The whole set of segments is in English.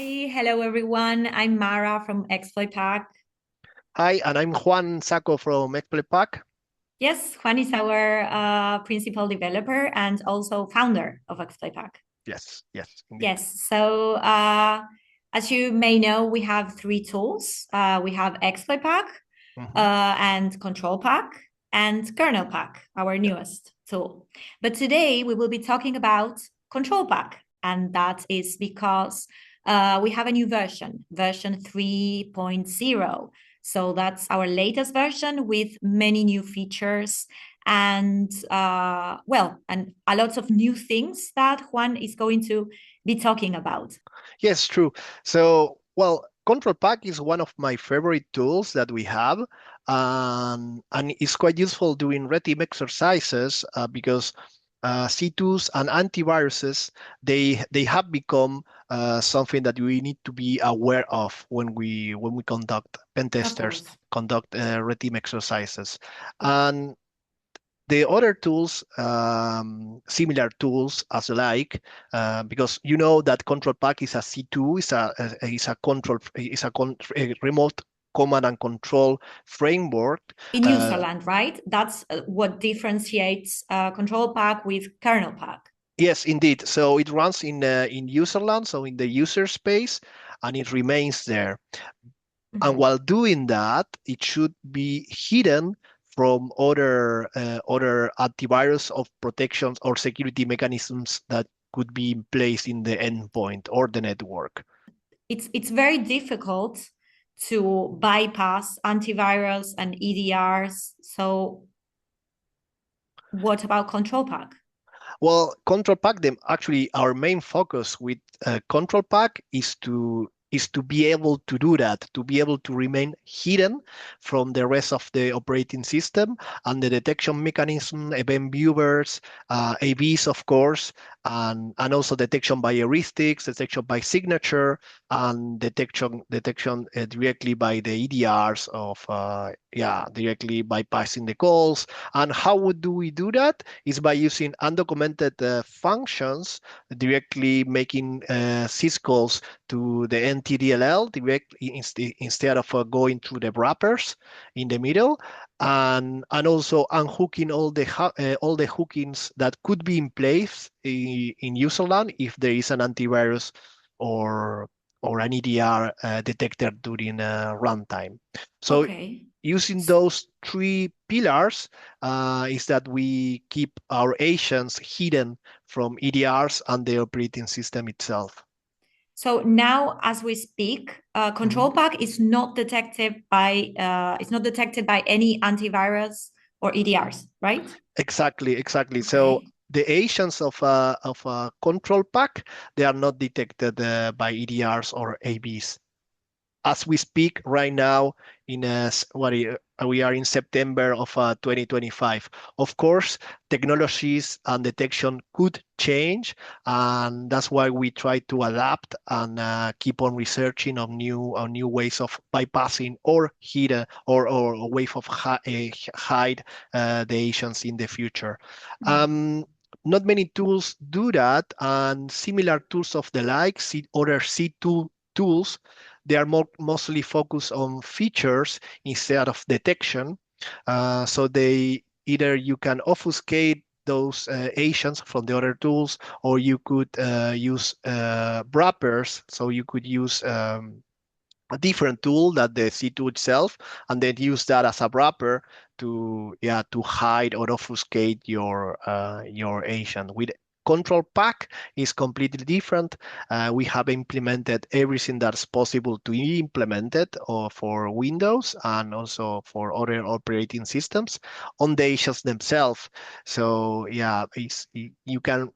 Hi, hello everyone. I'm Mara from Exploit Pack. Hi, and I'm Juan Saco from Exploit Pack. Yes, Juan is our principal developer and also founder of Exploit Pack. Yes, yes, indeed. Yes, so as you may know, we have three tools. We have Exploit Pack Mhm. and Control Pack and Kernel Pack, our Yeah. newest tool. But today we will be talking about Control Pack, and that is because we have a new version 3.0. So that's our latest version with many new features and and a lot of new things that Juan is going to be talking about. Yes, true. So, Control Pack is one of my favorite tools that we have, and it's quite useful doing red team exercises because C2s and antiviruses they have become something that we need to be aware of when we conduct pen Of testers, course. conduct red team exercises, and the other tools, similar tools as like, because you know that Control Pack is a C2, is a remote command and control framework. In Uh, userland, right? That's what differentiates Control Pack with Kernel Pack. yes, indeed. So it runs in userland, so in the user space, and it remains there. And Mhm. while doing that, it should be hidden from other antivirus of protections or security mechanisms that could be in place in the endpoint or the network. It's very difficult to bypass antivirals and EDRs. So what about Control Pack? Well, Control Pack, them actually our main focus with Control Pack is to be able to do that, to be able to remain hidden from the rest of the operating system and the detection mechanism, event viewers, AVs, of course, and also detection by heuristics, detection by signature, and detection directly by the EDRs of directly bypassing the calls. And do we do that? Is by using undocumented functions, directly making syscalls to the NTDLL instead of going through the wrappers in the middle, and also unhooking all the hookings that could be in place in userland if there is an antivirus or or an EDR detected during runtime. So Okay. using those three pillars is that we keep our agents hidden from EDRs and the operating system itself. So now, as we speak, Mhm. Control Pack is not detected by any antivirus or EDRs, right? Exactly, exactly. So Okay. the agents of a control pack, they are not detected by EDRs or ABs. As we speak right now we are in September of 2025. Of course, technologies and detection could change, and that's why we try to adapt and keep on researching on new ways of bypassing or hide or a way of hide the agents in the future. Mhm. Um, Not many tools do that, and similar tools of the like, other C2 tools, they are mostly focused on features instead of detection. So they either you can obfuscate those agents from the other tools, or you could use wrappers. So you could use a different tool that the C2 itself, and then use that as a wrapper to hide or obfuscate your agent. With Control Pack is completely different. We have implemented everything that's possible to be implemented for Windows and also for other operating systems on the agents themselves. So yeah, you can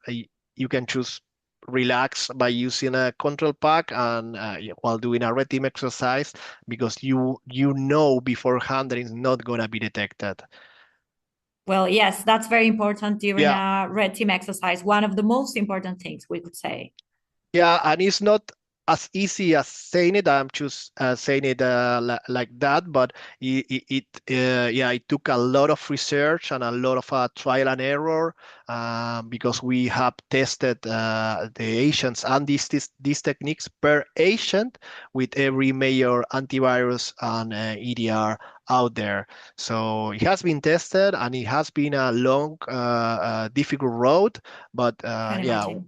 choose relax by using a control pack and while doing a red team exercise because you know beforehand that it's not going to be detected. Well, yes, that's very important during Yeah, a red team exercise. One of the most important things we could say. yeah, and it's not. as easy as saying it. I'm just saying it like that, but it took a lot of research and a lot of trial and error, because we have tested the agents and these techniques per agent with every major antivirus and EDR out there. So it has been tested, and it has been a long, difficult road, but Can imagine.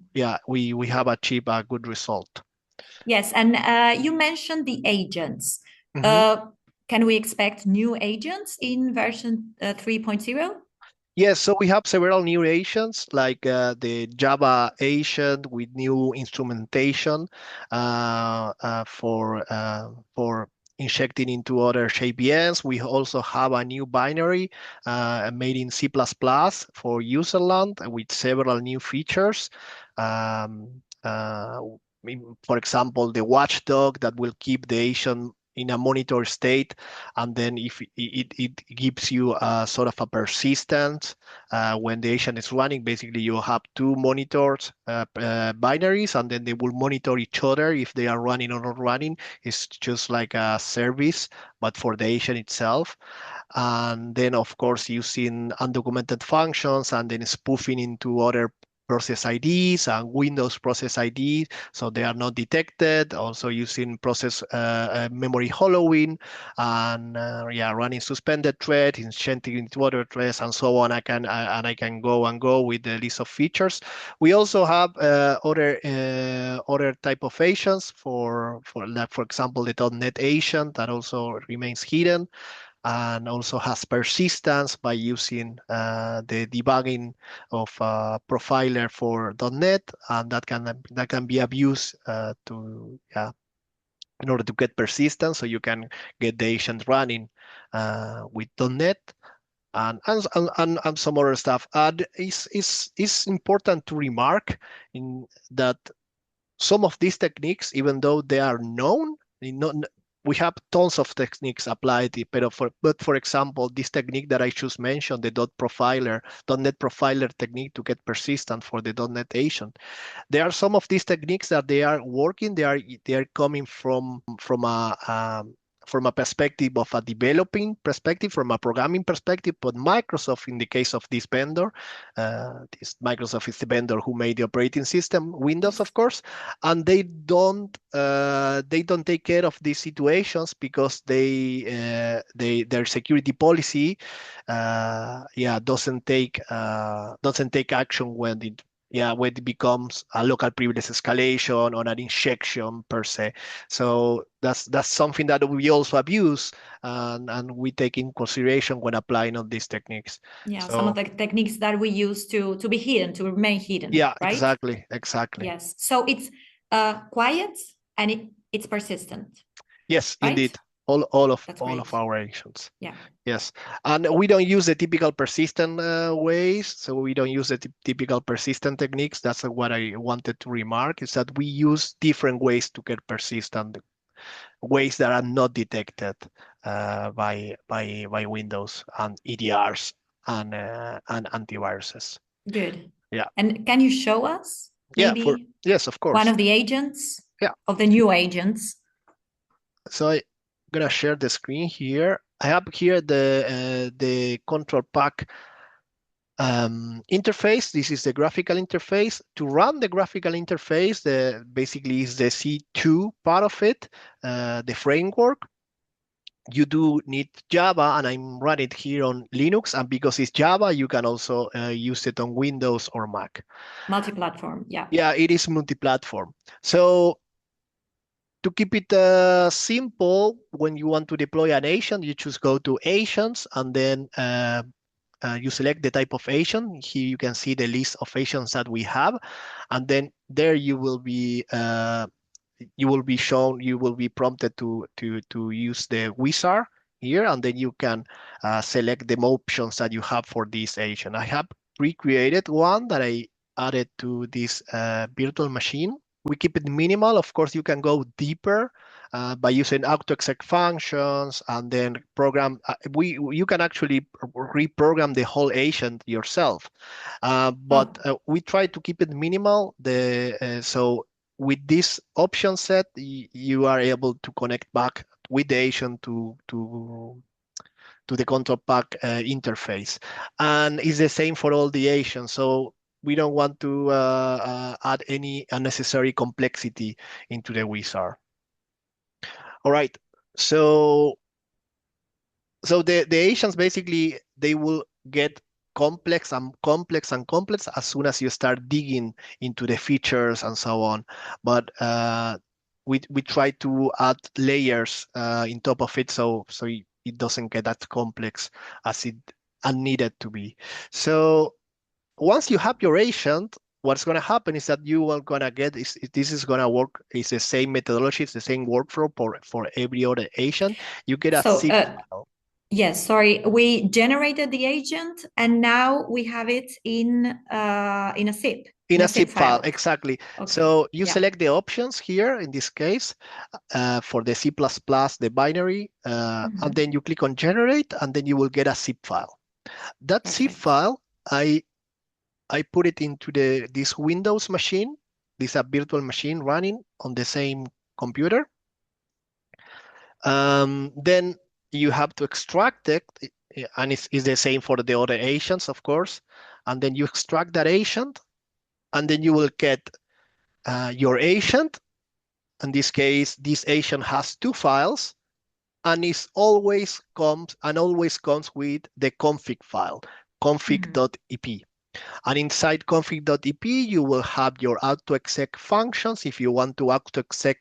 we have achieved a good result. Yes, and you mentioned the agents. Mhm. Uh, can we expect new agents in version 3.0? Yes, so we have several new agents like the Java agent with new instrumentation for injecting into other JVMs. We also have a new binary made in C++ for userland with several new features. For example, the watchdog that will keep the agent in a monitor state, and then if it gives you a sort of a persistence when the agent is running. Basically, you have two monitors, binaries, and then they will monitor each other if they are running or not running. It's just like a service, but for the agent itself. And then, of course, using undocumented functions and then spoofing into other process IDs and Windows process IDs, so they are not detected. Also using process memory hollowing, and running suspended thread, injecting into other threads, and so on. I can go and go with the list of features. We also have other type of agents for like, for example, the .NET agent that also remains hidden and also has persistence by using the debugging of profiler for .NET, and that can be abused in order to get persistence, so you can get the agent running with .NET. And some other stuff. And it's important to remark in that some of these techniques, even though they are known, we have tons of techniques applied, but for example, this technique that I just mentioned, the .NET profiler technique to get persistent for the .NET agent. There are some of these techniques that they are working. They are coming from a perspective of a developing perspective, from a programming perspective. But Microsoft, in the case of this vendor, this Microsoft is the vendor who made the operating system, Windows, of Yes. course, and they don't take care of these situations because their security policy doesn't take action when it becomes a local privilege escalation or an injection per se. So that's something that we also abuse, and we take in consideration when applying all these techniques. Yeah, some of So the techniques that we use to be hidden, to remain hidden, yeah, right? exactly. Yes. So it's quiet and it's persistent, Yes, right? indeed. All of That's great. our actions. Yeah, Yes, and we don't use the typical persistent ways. So we don't use the typical persistent techniques. That's what I wanted to remark, is that we use different ways to get persistent, ways that are not detected by Windows and EDRs and antiviruses. good. Yeah, And can you show us yeah. maybe Yes, of one course. of the agents Yeah. of the new agents? So I'm gonna share the screen here. I have here the control pack interface. This is the graphical interface. To run the graphical interface, basically is the C2 part of it, the framework. You do need Java, and I'm running it here on Linux. And because it's Java, you can also use it on Windows or Mac. Multi-platform, yeah. Yeah, it is multi-platform. So to keep it simple, when you want to deploy an agent, you just go to agents, and then you select the type of agent. Here you can see the list of agents that we have, and then there you will be prompted to use the wizard here, and then you can select the options that you have for this agent. I have recreated one that I added to this virtual machine. We keep it minimal. Of course, you can go deeper by using auto-exec functions, and then program. You can actually reprogram the whole agent yourself, but Oh, we try to keep it minimal. So with this option set, you are able to connect back with the agent to the control pack interface. And it's the same for all the agents. So we don't want to add any unnecessary complexity into the wizard. All right. So the agents basically, they will get complex and complex and complex as soon as you start digging into the features and so on. But we try to add layers in top of it, so it doesn't get that complex as it needed to be. So once you have your agent, what's going to happen is that you are going to get this is going to work. It's the same methodology, it's the same workflow for every other agent. You get a So, zip file. yes, sorry, we generated the agent and now we have it in a zip, In in a a zip zip file, file. exactly. Okay. So you Yeah. select the options here in this case for the C++, the binary, and then you click on generate, and then you will get a zip file. That zip Perfect. file, I put it into this Windows machine. This is a virtual machine running on the same computer. Then you have to extract it, and it's the same for the other agents, of course. And then you extract that agent, and then you will get your agent. In this case, this agent has two files, and it always comes with the config file, config.ep. And inside config.ep, you will have your auto-exec functions if you want to auto-exec,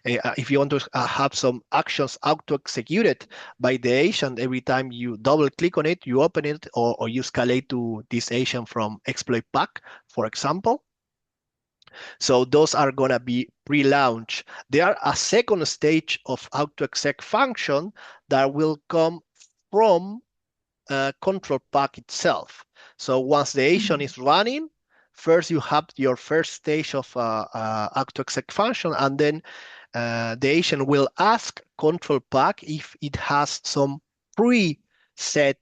if you want to have some actions auto-executed by the agent every time you double-click on it, you open it, or you escalate to this agent from exploit pack, for example. So those are going to be pre-launch. They are a second stage of auto-exec function that will come from control pack itself. So once the agent is running, first you have your first stage of auto-exec function, and then the agent will ask control pack if it has some preset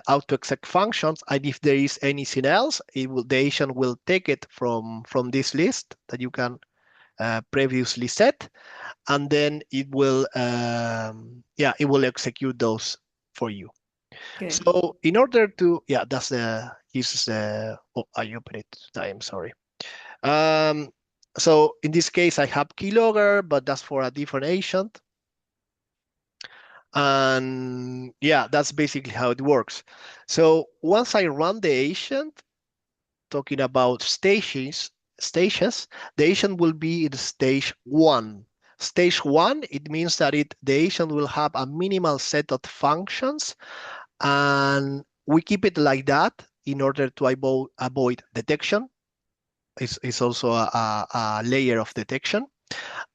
auto-exec functions, and if there is anything else, the agent will take it from this list that you can previously set, and then it will it will execute those for you. Good. So in order to, that's oh, I opened it. I'm sorry. So in this case, I have keylogger, but that's for a different agent. And yeah, that's basically how it works. So once I run the agent, talking about stages, the agent will be in stage 1. Stage 1, it means that the agent will have a minimal set of functions, and we keep it like that in order to avoid detection. It's also a layer of detection.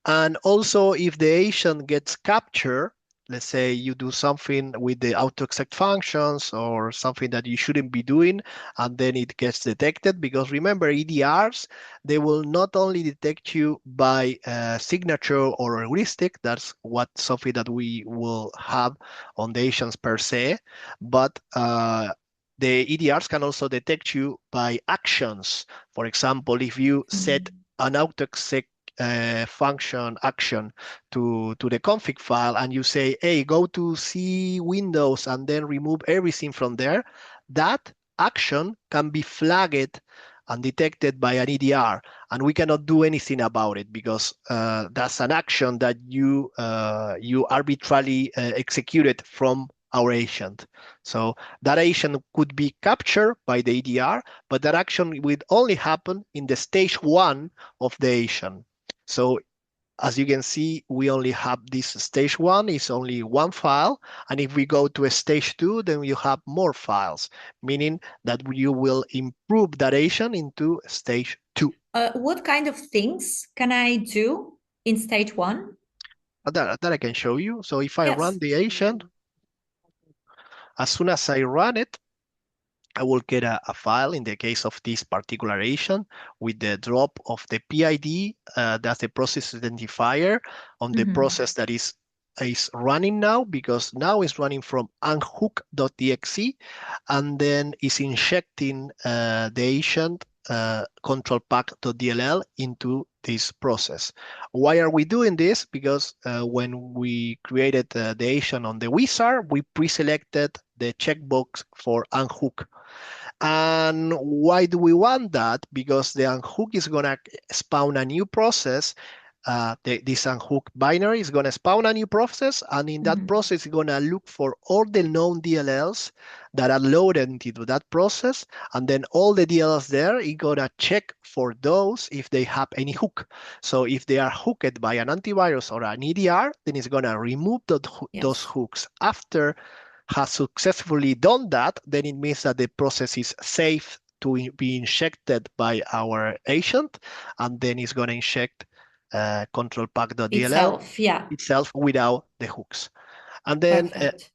And also, if the agent gets captured, let's say you do something with the auto-exec functions or something that you shouldn't be doing, and then it gets detected, because remember, EDRs, they will not only detect you by signature or heuristic, that's something that we will have on the agents per se, but the EDRs can also detect you by actions. For example, if you set an auto-exec function action to the config file, and you say, hey, go to C Windows and then remove everything from there, that action can be flagged and detected by an EDR, and we cannot do anything about it, because that's an action that you arbitrarily executed from our agent. So that agent could be captured by the EDR, but that action would only happen in the stage 1 of the agent. So as you can see, we only have this stage 1 is only one file. And if we go to a stage 2, then you have more files, meaning that you will improve that agent into stage 2. What kind of things can I do in stage 1? That I can show you. So if I run Yes. the agent, as soon as I run it, I will get a file in the case of this particular agent with the drop of the PID, that's the process identifier on the process that is running now, because now it's running from unhook.exe, and then is injecting the agent control pack.dll into this process. Why are we doing this? Because when we created the agent on the wizard, we pre-selected the checkbox for unhook. And why do we want that? Because the unhook is going to spawn a new process. This unhook binary is going to spawn a new process, and in that process, it's going to look for all the known DLLs that are loaded into that process, and then all the DLLs there, it's going to check for those if they have any hook. So if they are hooked by an antivirus or an EDR, then it's going to remove those hooks. After has successfully done that, then it means that the process is safe to be injected by our agent, and then it's going to inject control pack.dll itself without the hooks. And then,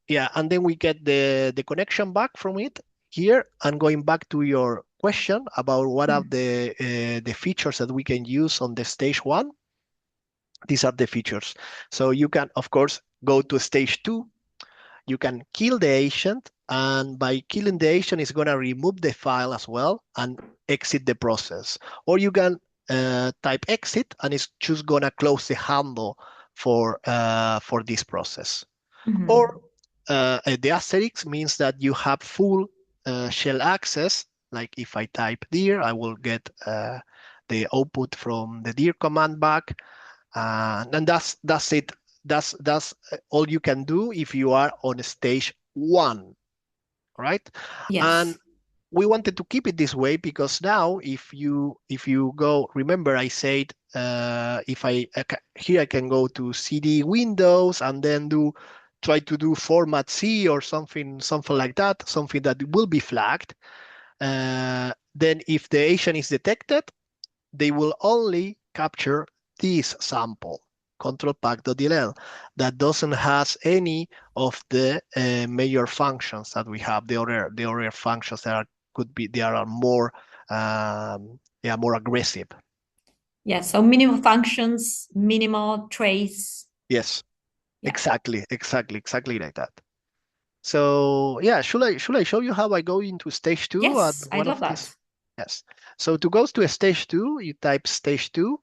and then we get the connection back from it here. And going back to your question about what are the features that we can use on the stage 1, these are the features. So you can, of course, go to stage 2. You can kill the agent, and by killing the agent, it's going to remove the file as well and exit the process. Or you can type exit, and it's just going to close the handle for this process. Or the asterisk means that you have full shell access. Like if I type dir, I will get the output from the dir command back, and that's it. That's all you can do if you are on stage 1, right? Yes. And we wanted to keep it this way because now if you go, remember I said if here I can go to CD Windows and then try to do format C or something like that, something that will be flagged. Then if the agent is detected, they will only capture this sample, control pack.dll, that doesn't has any of the major functions that we have. The other functions that are more more aggressive. Yeah, so minimal functions, minimal trace. Yes, exactly like that. So yeah, should I show you how I go into stage 2? Yes, I love that. Yes. So to go to a stage 2, you type stage 2.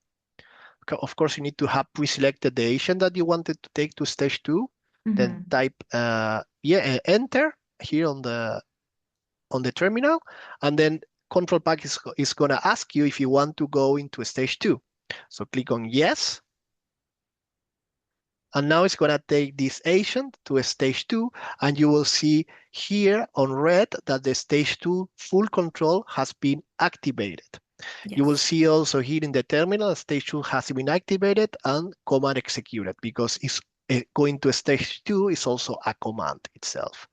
Of course, you need to have pre-selected the agent that you wanted to take to stage 2. Then type enter here on the terminal, and then control pack is going to ask you if you want to go into stage 2. So click on yes. And now it's going to take this agent to a stage 2, and you will see here on red that the stage 2 full control has been activated. Yes. You will see also here in the terminal, stage 2 has been activated and command executed, because it's going to stage 2 is also a command itself.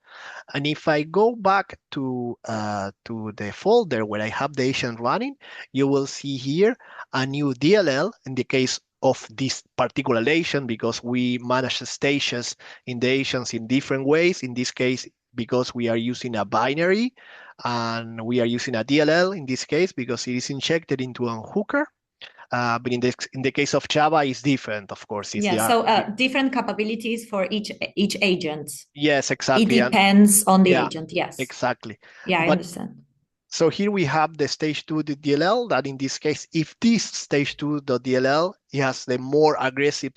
And if I go back to the folder where I have the agent running, you will see here a new DLL in the case of this particular agent, because we manage the stages in the agents in different ways. In this case, because we are using a binary, and we are using a DLL in this case because it is injected into a hooker. But in the case of Java, it's different, of course. Different capabilities for each agent. Yes, exactly. It depends on the agent, yes. Exactly. Yeah, I understand. So here we have the stage 2.dll that in this case, if this stage 2.dll has the more aggressive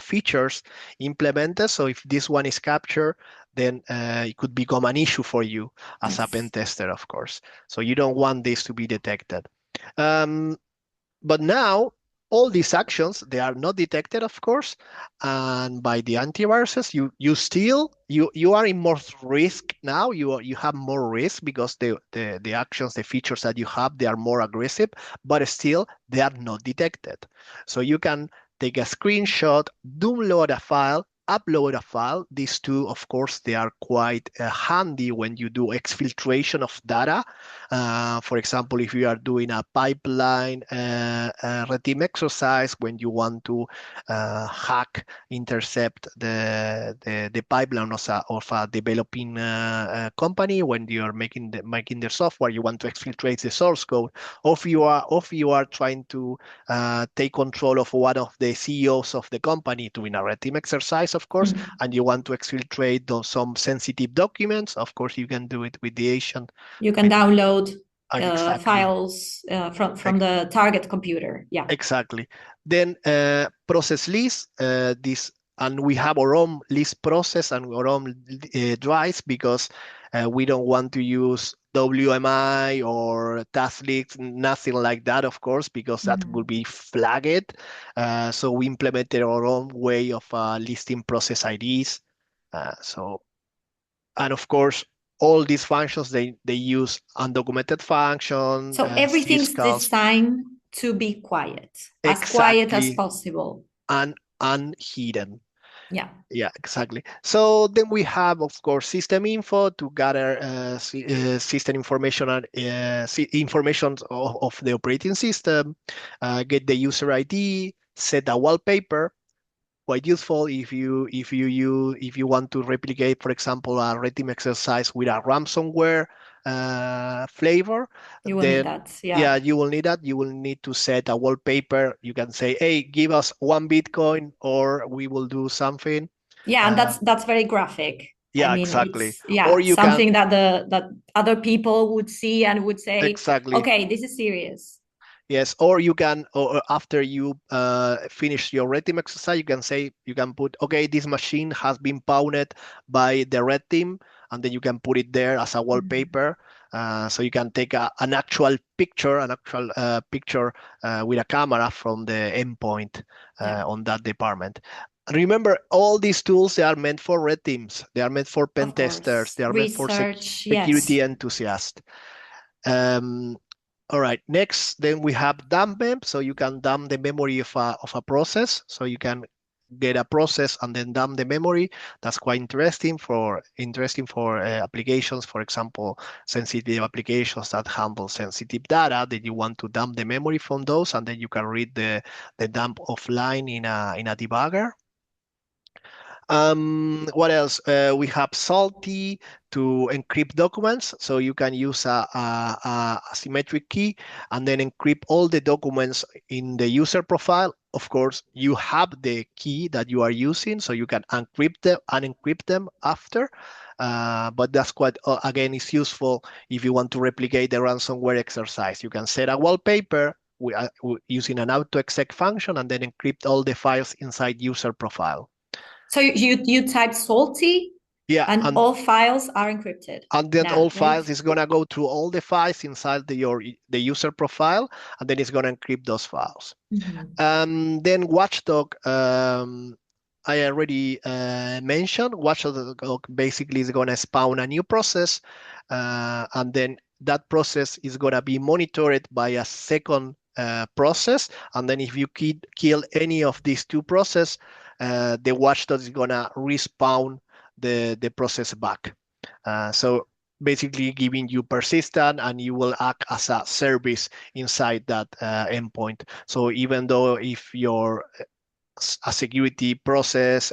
features implemented, so if this one is captured, then it could become an issue for you as a pen tester, of course. So you don't want this to be detected. But now, all these actions, they are not detected, of course, and by the antiviruses, you are in more risk now. You have more risk because the actions, the features that you have, they are more aggressive, but still they are not detected. So you can take a screenshot, download a file, upload a file. These two, of course, they are quite handy when you do exfiltration of data. For example, if you are doing a pipeline red team exercise, when you want to hack, intercept the pipeline of a developing company, when you are making the software, you want to exfiltrate the source code, or if you are trying to take control of one of the CEOs of the company doing a red team exercise, of course, and you want to exfiltrate some sensitive documents, of course, you can do it with the agent. You can download Exactly. files from the target computer. Yeah. Exactly. Then process list, this, and we have our own list process and our own drives because we don't want to use WMI or task list, nothing like that, of course, because that will Mhm. be flagged. So we implemented our own way of listing process IDs. So, and of course, all these functions, they use undocumented function, So everything's syscalls, designed to be quiet as exactly, possible. and unhidden. Yeah. Yeah, exactly. So then we have, of course, system info to gather system information and information of the operating system, get the user ID, set a wallpaper. Quite useful if you want to replicate, for example, a red team exercise with a ransomware flavor, You will need then that. Yeah. yeah, you will need that. You will need to set a wallpaper. You can say, hey, give us 1 Bitcoin, or we will do something. Yeah, and Uh, that's very graphic. I yeah, mean, exactly. it's Or yeah, you can something that that other people would see and would say, exactly. okay, this is serious. Yes, or you can, or after you finish your red team exercise, you can say, you can put, okay, this machine has been pounded by the red team, and then you can put it there as a Mhm. wallpaper. So you can take an actual picture, with a camera from the endpoint Yeah, on that department. Remember, all these tools, they are meant for red teams. They are meant for pen of testers. course. They are meant for Research, yes. security enthusiasts. Um, all right, next, then we have dump mem. So you can dump the memory of a process. So you can get a process and then dump the memory. That's quite interesting for applications. For example, sensitive applications that handle sensitive data that you want to dump the memory from those, and then you can read the dump offline in a debugger. What else? We have Salty to encrypt documents. So you can use a symmetric key and then encrypt all the documents in the user profile. Of course, you have the key that you are using, so you can unencrypt them after. But that's quite, again, it's useful if you want to replicate the ransomware exercise. You can set a wallpaper using an auto-exec function and then encrypt all the files inside user profile. So you type salty Yeah, and all files are encrypted and then now, all right? files is gonna go through all the files inside the user profile, and then it's gonna encrypt those files. Mhm. Then Watchdog, I already mentioned. Watchdog basically is gonna spawn a new process, and then that process is gonna be monitored by a second process, and then if you kill any of these two processes, the Watchdog is gonna respawn the process back. So basically giving you persistent, and you will act as a service inside that endpoint. So even though if your a security process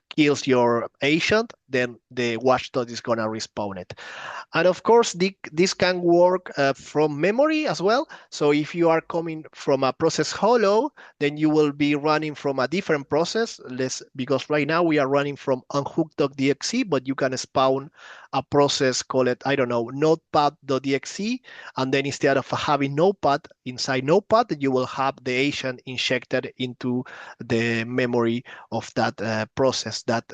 kills your agent, then the watchdog is gonna respawn it. And of course, this can work from memory as well. So if you are coming from a process hollow, then you will be running from a different process. Because right now we are running from unhook.exe, but you can spawn a process called, I don't know, notepad.exe. And then instead of having notepad inside notepad, you will have the agent injected into the memory of that process, that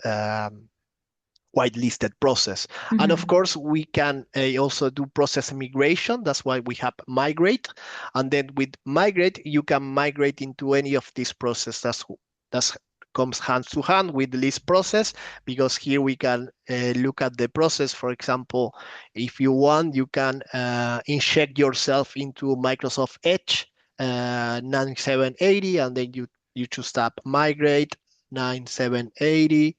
whitelisted process. And of Mhm. course, we can also do process migration. That's why we have migrate. And then with migrate, you can migrate into any of these processes. That's comes hand to hand with the list process, because here we can look at the process. For example, if you want, you can inject yourself into Microsoft Edge 9780, and then you choose tab migrate 9780,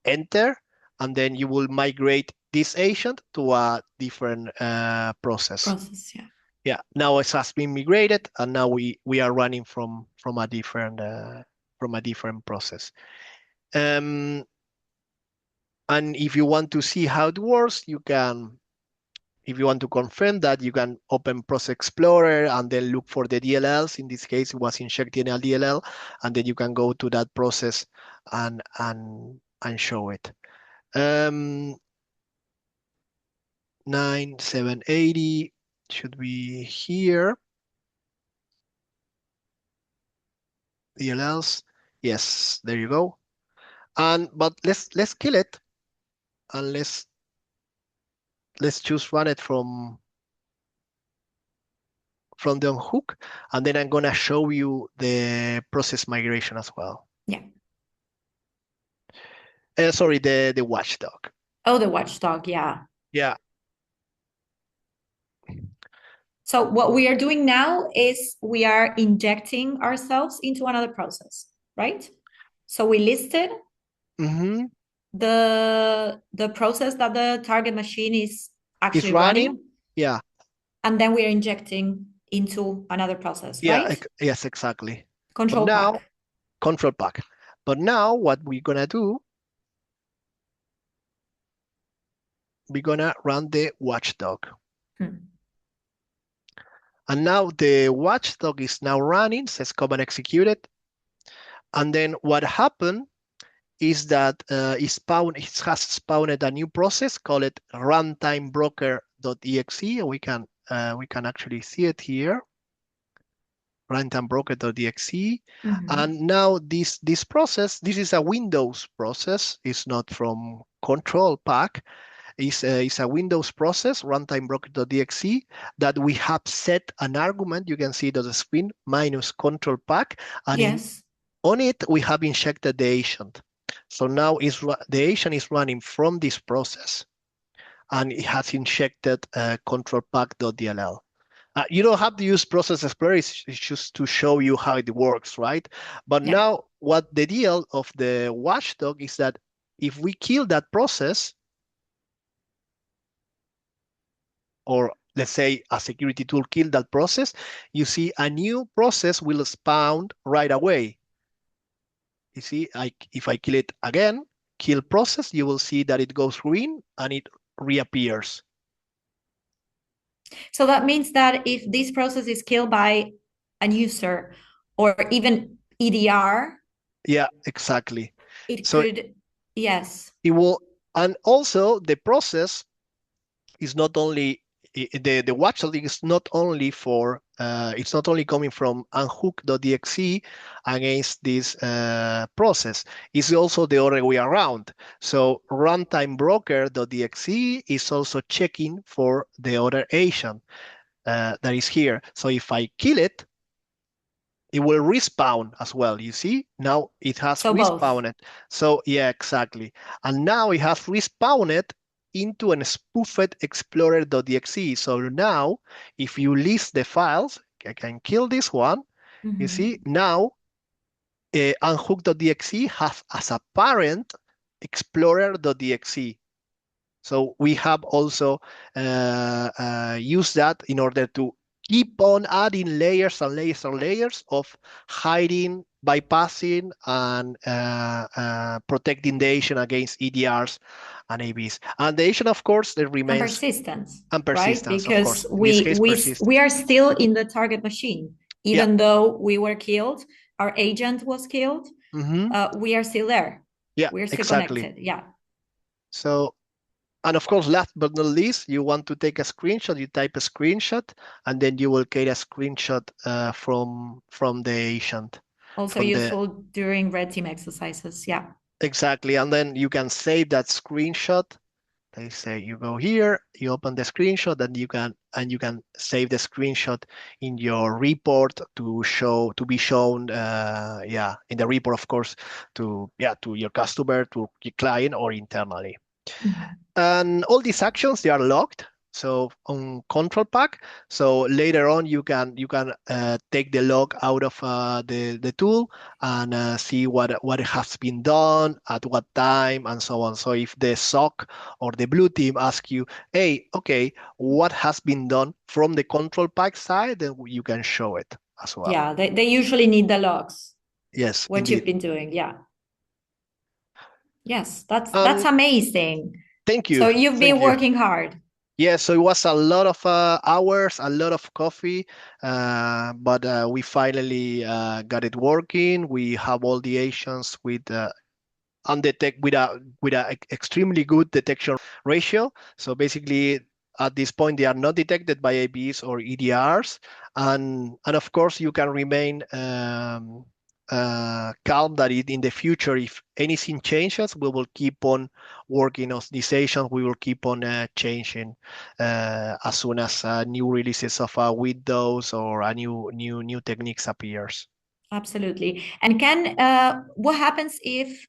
enter, and then you will migrate this agent to a different process. Process, yeah. Yeah, now it has been migrated, and now we are running from a different process. Um, and if you want to see how it works, you can. If you want to confirm that, you can open Process Explorer and then look for the DLLs. In this case, it was injecting a DLL, and then you can go to that process and show it. Um, 9780 should be here. DLLs. Yes, there you go. But let's kill it, and let's choose run it from the unhook, and then I'm gonna show you the process migration as well. Yeah. Sorry, the watchdog. Oh, the watchdog, yeah. Yeah. So what we are doing now is we are injecting ourselves into another process, right? So we listed Mm-hmm. the process that the target machine is It's actually running. running, Yeah. and then we are injecting into another process, Yeah. right? Yes, exactly. But Control now, pack. control pack. But now what we're gonna do, we're gonna run the watchdog. Hmm. And now the watchdog is now running, says come and execute it. And then what happened is that it has spawned a new process, call it runtimebroker.exe. We can actually see it here, runtimebroker.exe. And now this process, this is a Windows process. It's not from control pack. Is a Windows process, runtimebroker.exe, that we have set an argument. You can see it on the screen, minus control pack, and Yes. on it we have injected the agent. So now the agent is running from this process, and it has injected control pack.dll. You don't have to use Process Explorer, it's just to show you how it works, right? But Yeah. now what the deal of the watchdog is that if we kill that process, or let's say a security tool kill that process, you see a new process will spawn right away. You see, if I kill it again, kill process, you will see that it goes green and it reappears. So that means that if this process is killed by a user or even EDR, Yeah, exactly. it So could, yes. it will, and also the process is not only the watchdog is not only for it's not only coming from unhook.exe against this process. It's also the other way around. So runtimebroker.exe is also checking for the other agent that is here. So if I kill it, it will respawn as well. You see, now it has So both. respawned. So yeah, exactly. And now it has respawned into a spoofed explorer.exe. So now if you list the files, I can kill this one. You see, now unhook.exe has as a parent explorer.exe. So we have also used that in order to keep on adding layers and layers and layers of hiding, bypassing, and protecting the agent against EDRs and AVs. And the agent, of course, there And remains, persistence, and right? persistence, of Because course. In this case, we persistence. are still in the target machine, Yeah. even though we were killed, our agent was killed. Mm-hmm. We are still there. Yeah, We're still exactly. connected. Yeah. So, and of course, last but not least, you want to take a screenshot, you type a screenshot, and then you will get a screenshot from the agent. Also From the useful during red team exercises. Yeah. Exactly, and then you can save that screenshot. They say you go here, you open the screenshot, and you can save the screenshot in your report to be shown, yeah, in the report, of course, to your customer, to your client, or internally. And all these actions, they are logged. So on control pack, so later on you can take the log out of the tool and see what has been done at what time and so on. So if the SOC or the blue team ask you, hey, okay, what has been done from the control pack side, then you can show it as well. Yeah, they usually need the logs. Yes, What indeed. you've been doing. Yeah. Yes, that's amazing. Thank you. So you've been working hard. Yeah, so it was a lot of hours, a lot of coffee, but we finally got it working. We have all the agents with undetect with a extremely good detection ratio. So basically, at this point, they are not detected by AVs or EDRs. And of course, you can remain calm that in the future, if anything changes, we will keep on working on these agents. We will keep on changing as soon as new releases of Windows or a new techniques appears. Absolutely. And what happens if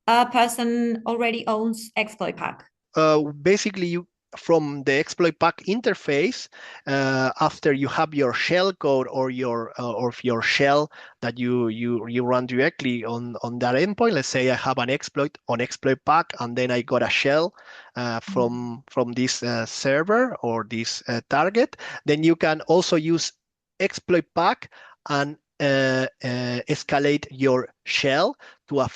a person already owns exploit pack? Basically, from the exploit pack interface, after you have your shell code or your shell that you run directly on that endpoint. Let's say I have an exploit on exploit pack, and then I got a shell from this server or this target. Then you can also use exploit pack and escalate your shell to a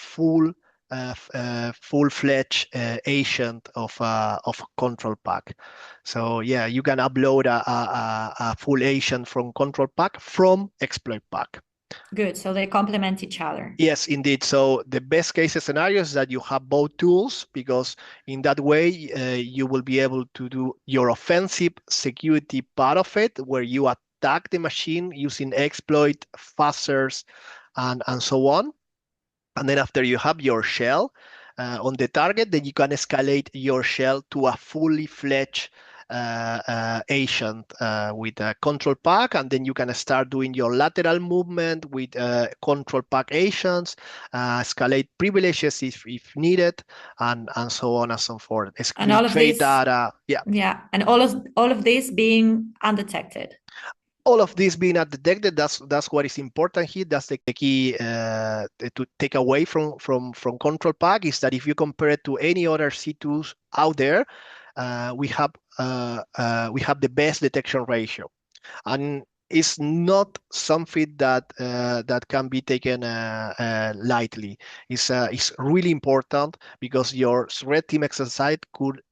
full-fledged agent of control pack. So yeah, you can upload a full agent from control pack from exploit pack. Good. So they complement each other. Yes, indeed. So the best case scenario is that you have both tools, because in that way you will be able to do your offensive security part of it, where you attack the machine using exploit, fuzzers, and so on. And then after you have your shell on the target, then you can escalate your shell to a fully fledged agent with a control pack, and then you can start doing your lateral movement with control pack agents, escalate privileges if needed, and so on and so forth. And all of Exfiltrate this, data, and all of this being undetected. All of this being undetected, that's what is important here. That's the key to take away from control pack, is that if you compare it to any other C2s out there, we have the best detection ratio, and it's not something that can be taken lightly. It's really important, because your red team exercise could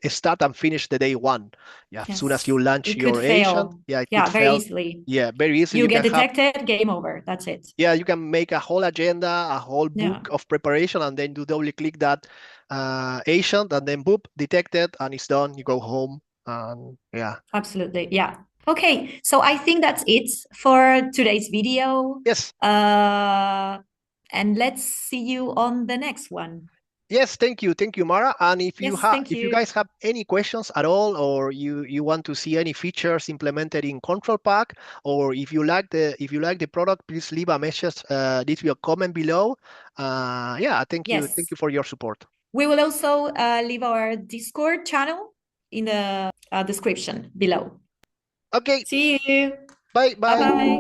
start and finish the day one. Yeah, as soon as you launch it could your agent, fail. it could Very fail. easily. Yeah, very easily. You get detected, game over. That's it. Yeah, you can make a whole agenda, a whole book of preparation, and then you double click that agent, and then boop, detected, and it's done. You go home. Yeah. Absolutely. Yeah. Okay. So I think that's it for today's video. Yes. And let's see you on the next one. Yes, thank you, Mara. And if you guys have any questions at all, or you want to see any features implemented in Control Pack, or if you like the product, please leave a message, leave your comment below. Yeah, thank you for your support. We will also leave our Discord channel in the description below. Okay. See you. Bye. Bye.